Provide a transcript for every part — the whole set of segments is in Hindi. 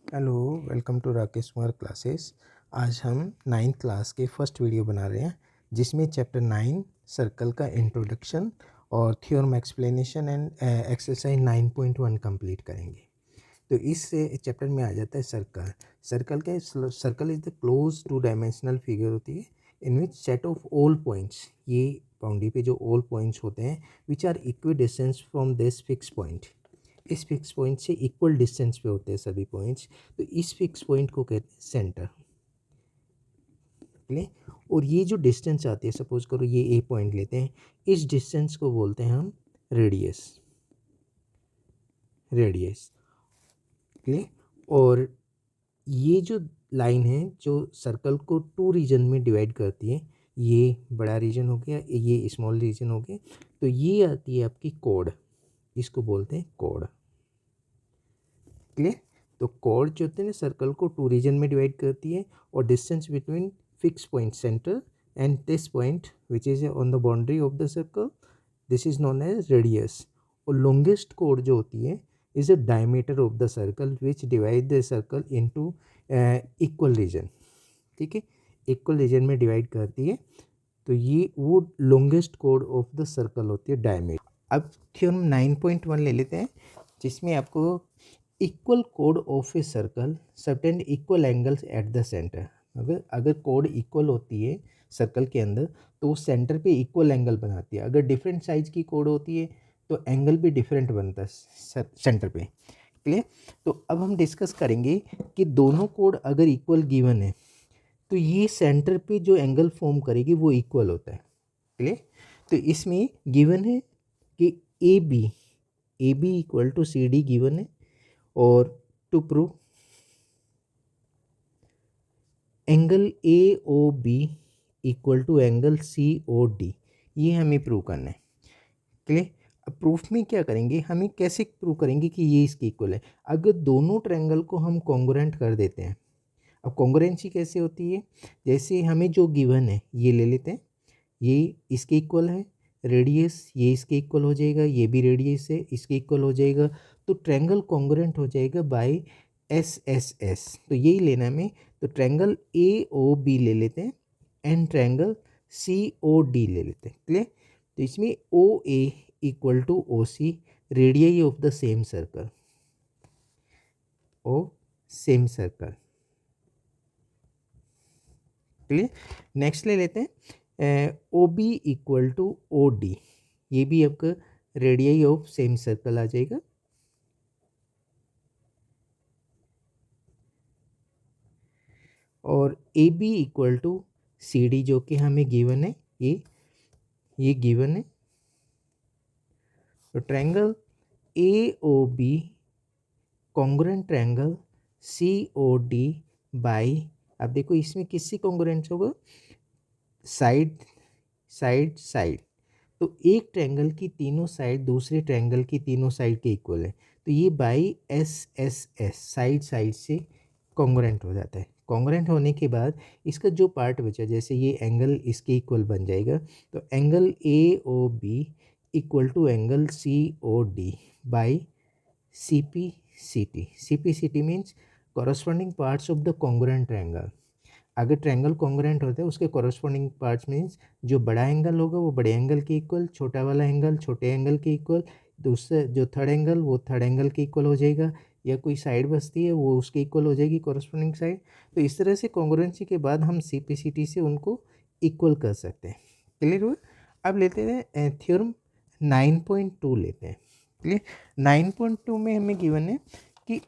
Hello, welcome to Rakesh Kumar classes. आज हम नाइन्थ क्लास के फर्स्ट वीडियो बना रहे हैं, जिसमें चैप्टर 9 सर्कल का इंट्रोडक्शन और theorem explanation and exercise 9.1 complete करेंगे। तो इस चैप्टर में आ जाता है circle. Circle is the close two dimensional figure होती है in which set of all points, ये बाउंड्री पे जो ऑल पॉइंट्स होते हैं which are equidistant from this fix point, इस फिक्स पॉइंट से इक्वल डिस्टेंस पे होते हैं सभी पॉइंट्स। तो इस फिक्स पॉइंट को कहते हैं सेंटर। ले और ये जो डिस्टेंस आती है, सपोज करो ये ए पॉइंट लेते हैं, इस डिस्टेंस को बोलते हैं हम रेडियस। रेडियस ले और ये जो लाइन है जो सर्कल को टू रीजन में डिवाइड करती है, ये बड़ा रीजन हो गया, ये स्मॉल रीजन हो गया, तो ये आती है आपकी कोड, इसको बोलते हैं कोड। क्लियर। तो कॉर्ड जो होते हैं ना सर्कल को टू रीजन में डिवाइड करती है और distance between fix point centre and this point which is on the boundary of the circle, this is known as radius. और लॉन्गेस्ट कॉर्ड जो होती है is a diameter of the circle which divide the circle into equal region. ठीक है, इक्वल रीजन में डिवाइड करती है, तो ये वो longest chord of the circle होती है डायमीटर। अब थ्योरम 9.1 ले लेते हैं, जिसमें आपको इक्वल कोड of a circle subtend equal angles eight the centre. अगर अगर कोड इक्वल होती है सर्कल के अंदर तो सेंटर पे इक्वल एंगल बनाती है। अगर डिफरेंट साइज की कोड होती है तो एंगल भी डिफरेंट बनता है सेंटर पे। क्लियर। तो अब हम डिस्कस करेंगे कि दोनों कोड अगर इक्वल गिवन है तो ये सेंटर पे जो एंगल फॉर्म करेगी वो इक्वल होता है। क्लियर। तो इसमें गिवन है कि A B equal to C D given है, और to prove angle A O B equal to angle C O D, ये हमें प्रूव करना है। क्लियर। अब प्रूफ में क्या करेंगे, हमें कैसे प्रूव करेंगे कि ये इसके इक्वल है। अगर दोनों ट्रायंगल को हम कॉन्ग्रुएंट कर देते हैं। अब कॉन्ग्रुएंसी कैसे होती है, जैसे हमें जो गिवन है ये ले लेते हैं, ये इसके इक्वल है, रेडियस ये इसके इक्वल हो जाएगा, ये भी रेडियस है इसके इक्वल हो जाएगा, तो ट्रायंगल कॉन्ग्रुएंट हो जाएगा बाय एस एस एस। तो यही लेना है हमें। तो ट्रायंगल ए ओ बी ले लेते हैं and triangle C O D ले लेते हैं। क्लियर। तो इसमें O A equal to O C, radius of the same circle, O same circle. Clear. Next ले लेते हैं O B equal to O D, ये भी आपका रेडियस ऑफ सेम सर्कल आ जाएगा। और A B equal to C D जो कि हमें गिवन है, ये गिवन है। तो triangle A O B congruent triangle C O D by, अब देखो इसमें किससे कॉन्ग्रुएंट होगा, साइड साइड साइड। तो एक ट्रायंगल की तीनों साइड दूसरे ट्रायंगल की तीनों साइड के इक्वल है, तो ये by S S S side side से कॉन्ग्रुएंट हो जाता है। कॉन्ग्रुएंट होने के बाद इसका जो पार्ट बचा, जैसे ये एंगल इसके इक्वल बन जाएगा, तो angle A O B equal to angle C O D by C P C T. C P C T means corresponding parts of the congruent triangle. अगर ट्रायंगल कॉन्ग्रुएंट होता है उसके कॉरस्पॉन्डिंग पार्ट्स मीन्स जो बड़ा एंगल होगा वो बड़े एंगल के इक्वल, छोटा वाला एंगल छोटे एंगल के इक्वल, दूसरा जो थर्ड एंगल वो थर्ड एंगल के इक्वल हो जाएगा, या कोई साइड बचती है वो उसके इक्वल हो जाएगी कॉरस्पॉन्डिंग साइड। तो इस तरह से कॉन्ग्रुएंसी के बाद हम CPCT से उनको इक्वल कर सकते हैं। क्लियर हुआ। अब लेते हैं थ्योरम 9.2 लेते हैं। क्लियर। 9.2 में हमें गिवन है कि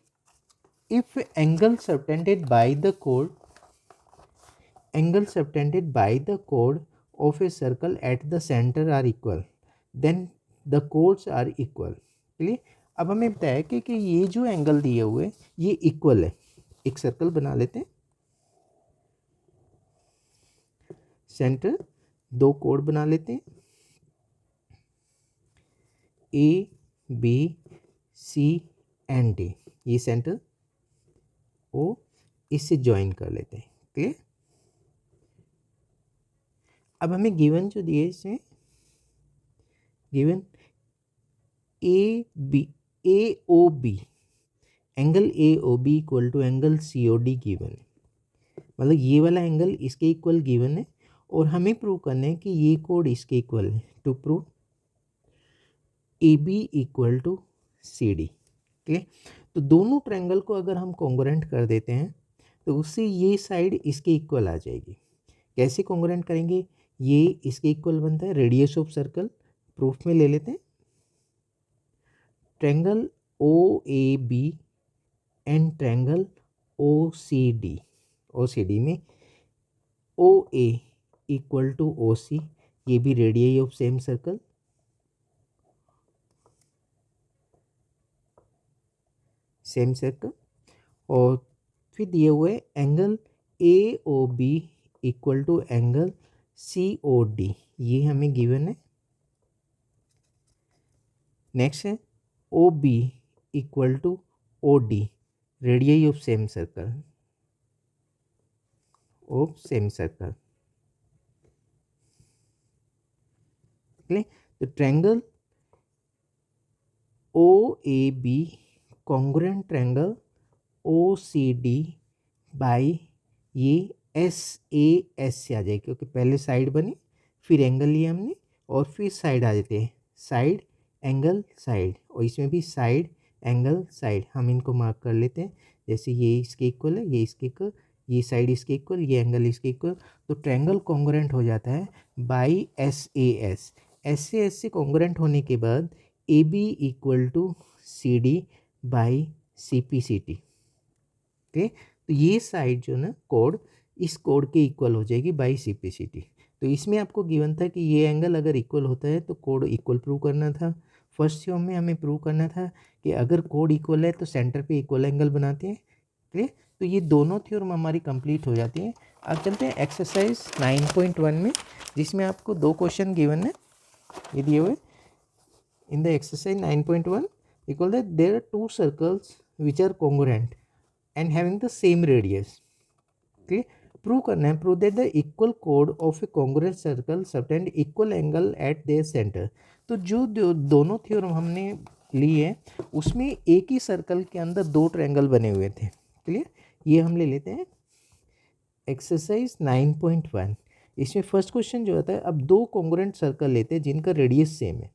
if angle subtended by the code, angle subtended by the chord of a circle at the center are equal, then the chords are equal। चलिए, अब हमें बताया कि ये जो एंगल दिए हुए ये इक्वल है। एक सर्कल बना लेते हैं, सेंटर दो कोड बना लेते हैं, A B C and D, ये सेंटर ओ, इससे ज्वाइन कर लेते हैं। क्लियर। अब हमें गिवन जो दिए इसमें given A B A O B angle A O B equal to angle C O D given है, मतलब ये वाला एंगल इसके इक्वल गिवन है और हमें प्रूव करना है कि ये कोड इसके इक्वल है। To prove A B equal to C D, ठीक है। तो दोनों ट्रायंगल को अगर हम कॉन्ग्रुएंट कर देते हैं तो उससे ये साइड इसके इक्वल आ जाएगी। कैसे कॉन्ग्रुएंट करेंगे, ये इसके इक्वल बनता है, रेडियस ऑफ सर्कल प्रूफ में ले लेते हैं। Triangle O A B and triangle O C D, O C D में O A equal to O C, ये भी radius of same circle, same circle. और फिर दिए हुए angle A O B equal to angle C O D, ये हमें गिवन है। नेक्स्ट है O B equal to O D, radius of same circle, of same circle, ठीक है। तो triangle O A B congruent triangle O C D by ये एस ए एस से आ जाए, क्योंकि पहले साइड बनी फिर एंगल लिया हमने और फिर साइड आ जाते हैं, साइड एंगल साइड, और इसमें भी साइड एंगल साइड, हम इनको मार्क कर लेते हैं। जैसे ये इसके इक्वल है, ये इसके इक्वल, ये साइड इसके इक्वल, ये एंगल इसके इक्वल, तो ट्रायंगल कॉन्ग्रुएंट हो जाता है by S A S. S से कॉन्ग्रुएंट होने के बाद A B equal to C D by C P C T, ठीक। तो ये साइड जो ना कोड इस कोड के इक्वल हो जाएगी by C P C T. तो इसमें आपको गिवन था कि ये एंगल अगर इक्वल होता है तो कोड इक्वल प्रूव करना था। फर्स्ट थ्योरम में हमें प्रूव करना था कि अगर कोड इक्वल है तो सेंटर पे इक्वल एंगल बनाते हैं, ठीक। तो ये दोनों थ्योरम हमारी कंप्लीट हो जाती हैं। अब चलते हैं एक्सरसाइज 9.1 में, जिसमें आपको दो क्वेश्चन गिवन है, ये दिए हुए in the exercise 9.1 equal that there are two circles which are congruent and having the same radius, ठीक। प्रूव करना है, प्रूव दैट द इक्वल कोड of a congruent circle subtend equal angle at their centre. तो जो दोनों थ्योरम हमने ली है उसमें एक ही सर्कल के अंदर दो ट्रायंगल बने हुए थे, क्लियर। ये हम ले लेते हैं एक्सरसाइज 9.1। इसमें फर्स्ट क्वेश्चन जो आता है, अब दो कॉन्ग्रुएंट सर्कल लेते हैं जिनका रेडियस सेम है,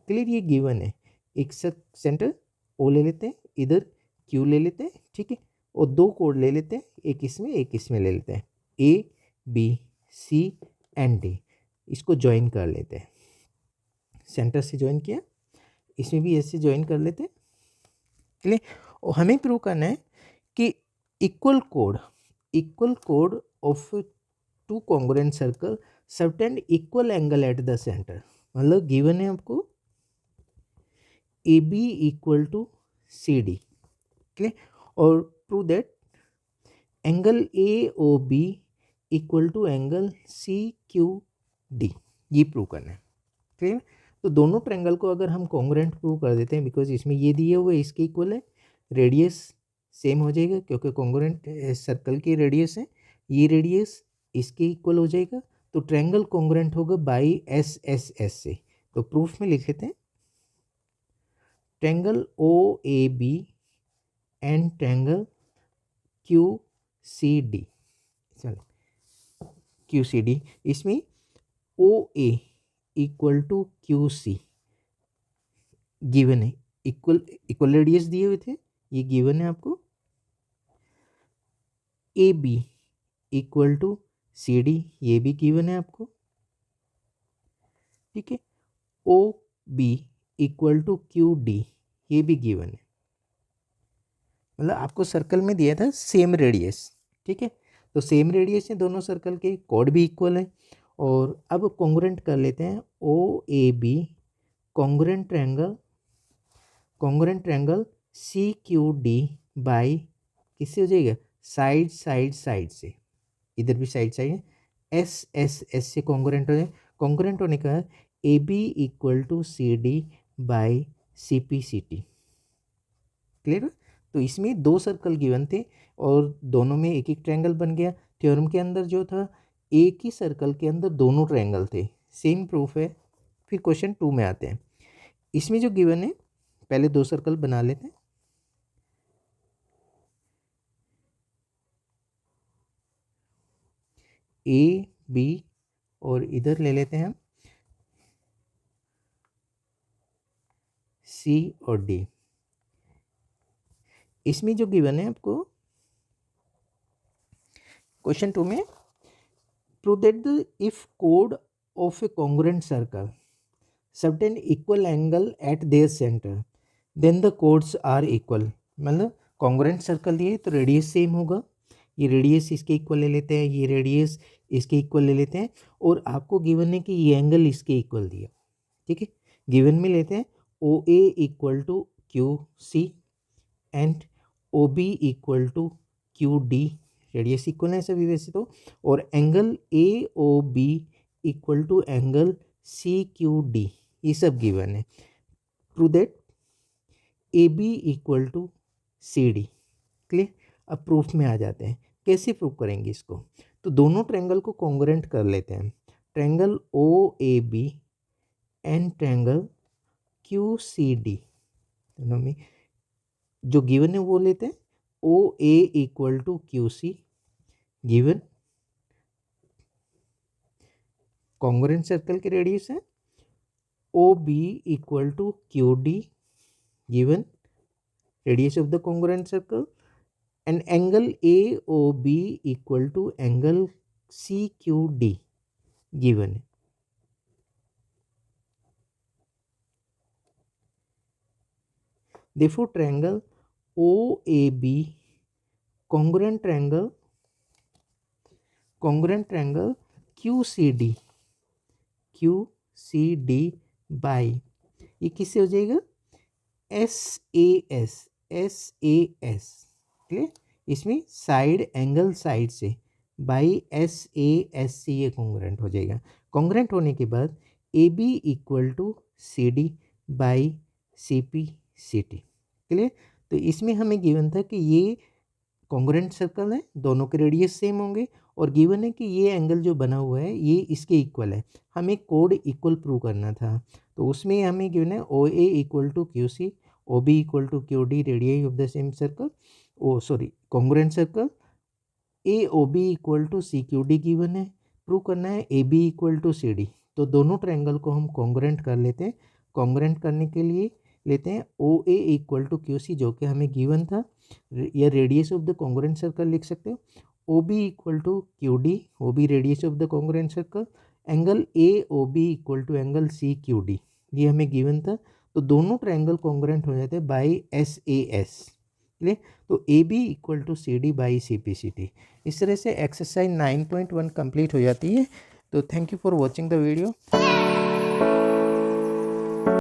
क्लियर। ये गिवन है, एक सेंटर ओ ले लेते हैं, इधर क्यू ले लेते हैं, ठीक है, और दो कोड ले लेते हैं, एक इसमें ले लेते हैं, A B C and D, इसको ज्वाइन कर लेते हैं। सेंटर से ज्वाइन किया, इसमें भी ऐसे ज्वाइन कर लेते हैं, क्लियर। और हमें प्रूव करना है कि इक्वल कोड of two congruent circle subtend equal angle at the center, मतलब गिवन है आपको A B equal to C D, clear. और prove that angle A O B equal to angle C Q D, ये प्रूव करना है, क्लियर। तो दोनों ट्रायंगल को अगर हम कॉन्ग्रुएंट प्रूव कर देते हैं, बिकॉज इसमें ये दिए हुए इसके इक्वल है, रेडियस सेम हो जाएगा क्योंकि कॉन्ग्रुएंट सर्कल की रेडियस है, ये रेडियस इसके इक्वल हो जाएगा, तो ट्रायंगल कॉन्ग्रुएंट होगा बाई एस एस एस से। तो प्रूफ में लिख लेते हैं, triangle O A B and triangle Q C D, चलो क्यू सी डी, इसमें O A equal to Q C given है, इक्वल रेडियस दिए हुए थे, ये गिवन है आपको। A B equal to C D, ये भी गिवन है आपको, ठीक है। O B equal to Q D, ये भी गिवन है, मतलब आपको सर्कल में दिया था सेम रेडियस, ठीक है। तो सेम रेडियस है दोनों सर्कल के, कोड भी इक्वल है। और अब कॉन्ग्रुएंट कर लेते हैं O A B congruent triangle C Q D by किससे हो जाएगा, साइड से, इधर भी साइड है, एस एस एस से कॉन्ग्रुएंट हो जाए, कॉन्ग्रुएंट होने का A B equal to C D by C P C T, clear. तो इसमें दो सर्कल गिवन थे और दोनों में एक एक ट्रायंगल बन गया। थ्योरम के अंदर जो था एक ही सर्कल के अंदर दोनों ट्रायंगल थे, सेम प्रूफ है। फिर क्वेश्चन 2 में आते हैं, इसमें जो गिवन है पहले दो सर्कल बना लेते हैं, ए बी और इधर ले लेते हैं हम सी और डी। इसमें जो गिवन है आपको क्वेश्चन 2 में, प्रूव दैट द इफ कोड of a congruent circle subtend equal angle at their centre then the chords are equal. मतलब कॉन्ग्रुएंट सर्कल दिए तो रेडियस सेम होगा, ये रेडियस इसके इक्वल ले लेते हैं, ये रेडियस इसके इक्वल ले लेते हैं, और आपको गिवन है कि ये एंगल इसके इक्वल दिया। ठीक है, गिवन में लेते हैं O A equal to Q C and O B equal to Q D, radius equal है सभी वैसे तो, और angle A O B equal to angle C Q D, ये सब गिवन है। Prove that A B equal to C D. Clear, अब प्रूफ में आ जाते हैं, कैसे प्रूव करेंगे इसको। तो दोनों ट्रायंगल को कॉन्ग्रुएंट कर लेते हैं, triangle O A B and triangle Q C D, दोनों में जो गिवन है वो लेते हैं, O A equal to Q C given, congruent circle की रेडियस है, O B equal to Q D given, radius of the congruent circle, and angle AOB equal to angle CQD given है। Therefore triangle OAB congruent triangle QCD by, ये किससे हो जाएगा, SAS, क्लियर, इसमें साइड एंगल साइड से बाई SAS से ये कॉन्ग्रुएंट हो जाएगा। कॉन्ग्रुएंट होने के बाद AB equal to CD by CP CT, clear. तो इसमें हमें गिवन था कि ये कॉन्ग्रुएंट सर्कल है, दोनों के रेडियस सेम होंगे, और गिवन है कि ये एंगल जो बना हुआ है ये इसके इक्वल है, हमें कोड इक्वल प्रूव करना था। तो उसमें हमें गिवन है O A equal to Q C, O B equal to Q D, radius of the same circle, congruent circle, A O B equal to C Q D given है, प्रूव करना है A B equal to C D. तो दोनों ट्रायंगल को हम कॉन्ग्रुएंट कर लेते हैं। कॉन्ग्रुएंट करने के लिए लेते हैं O A equal to Q C, जो कि हमें गिवन था, या radius of the congruent circle लिख सकते हो, O B equal to Q D, O B radius of the congruent circle, angle A O B equal to angle C Q D, ये हमें गिवन था। तो दोनों ट्रायंगल कॉन्ग्रुएंट हो जाते हैं बाई SAS, क्लियर। तो A B equal to C D by C P C T. इस तरह से एक्सरसाइज 9.1 कंप्लीट हो जाती है। तो thank you for watching the video.